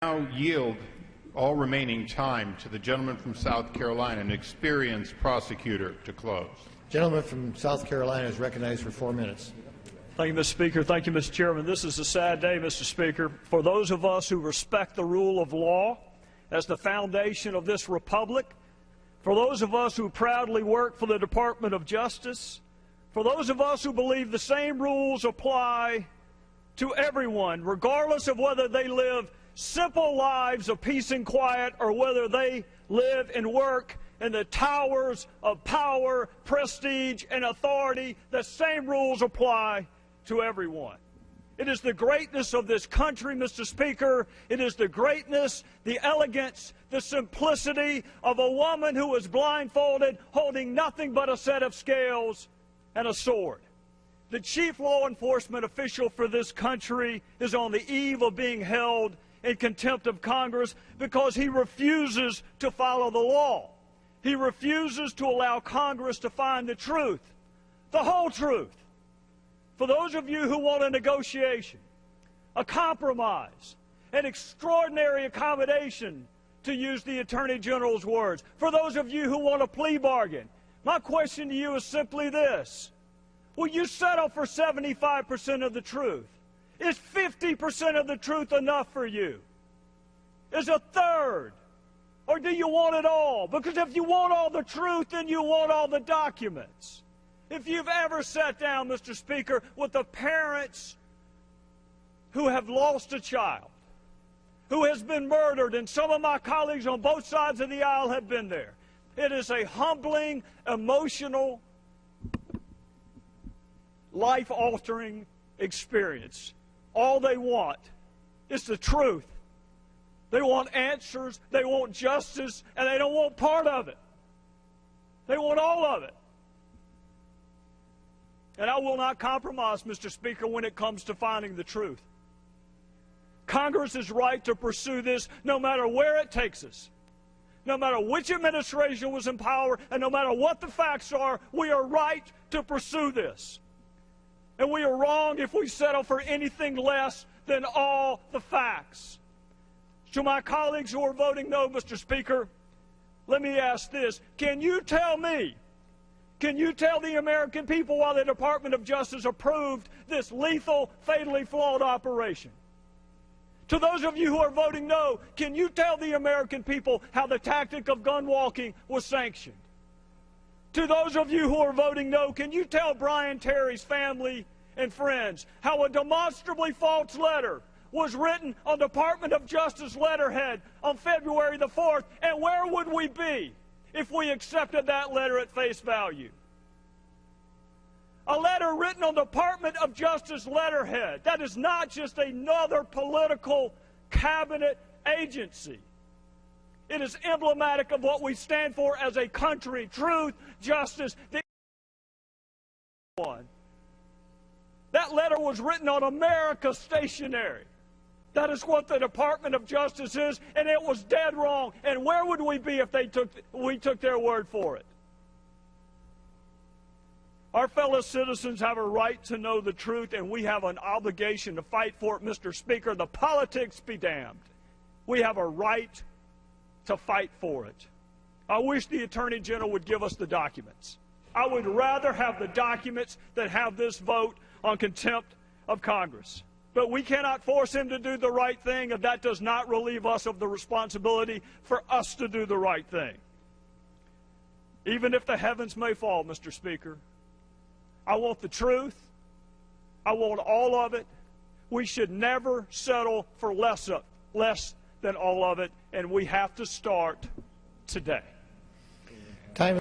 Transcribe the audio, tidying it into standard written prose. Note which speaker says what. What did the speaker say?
Speaker 1: Now yield all remaining time to the gentleman from South Carolina, an experienced prosecutor, to close.
Speaker 2: Gentleman from South Carolina is recognized for 4 minutes.
Speaker 3: Thank you, Mr. Speaker. Thank you, Mr. Chairman. This is a sad day, Mr. Speaker, for those of us who respect the rule of law as the foundation of this republic, for those of us who proudly work for the Department of Justice, for those of us who believe the same rules apply to everyone, regardless of whether they live simple lives of peace and quiet or whether they live and work in the towers of power, prestige, and authority. The same rules apply to everyone. It is the greatness of this country, Mr. Speaker. It is the greatness, the elegance, the simplicity of a woman who is blindfolded, holding nothing but a set of scales and a sword. The chief law enforcement official for this country is on the eve of being held in contempt of Congress because he refuses to follow the law. He refuses to allow Congress to find the truth, the whole truth. For those of you who want a negotiation, a compromise, an extraordinary accommodation, to use the Attorney General's words, for those of you who want a plea bargain, my question to you is simply this: will you settle for 75% of the truth? Is 50% of the truth enough for you? Is a third? Or do you want it all? Because if you want all the truth, then you want all the documents. If you've ever sat down, Mr. Speaker, with the parents who have lost a child, who has been murdered, and some of my colleagues on both sides of the aisle have been there, it is a humbling, emotional, life-altering experience. All they want is the truth. They want answers, they want justice, and they don't want part of it. They want all of it. And I will not compromise, Mr. Speaker, when it comes to finding the truth. Congress is right to pursue this no matter where it takes us. No matter which administration was in power, and no matter what the facts are, we are right to pursue this. And we are wrong if we settle for anything less than all the facts. To my colleagues who are voting no, Mr. Speaker, let me ask this. Can you tell me, can you tell the American people why the Department of Justice approved this lethal, fatally flawed operation? To those of you who are voting no, can you tell the American people how the tactic of gun walking was sanctioned? To those of you who are voting no, can you tell Brian Terry's family and friends how a demonstrably false letter was written on Department of Justice letterhead on February the 4th, and where would we be if we accepted that letter at face value? A letter written on Department of Justice letterhead. That is not just another political cabinet agency. It is emblematic of what we stand for as a country: truth, justice, the one. That letter was written on America stationery. That is what the Department of Justice is, and it was dead wrong. And where would we be if we took their word for it? Our fellow citizens have a right to know the truth, and we have an obligation to fight for it, Mr. Speaker. The politics be damned. We have a right to fight for it. I wish the Attorney General would give us the documents. I would rather have the documents than have this vote on contempt of Congress. But we cannot force him to do the right thing, and that does not relieve us of the responsibility for us to do the right thing. Even if the heavens may fall, Mr. Speaker, I want the truth. I want all of it. We should never settle for less than all of it, and we have to start today.
Speaker 2: Time.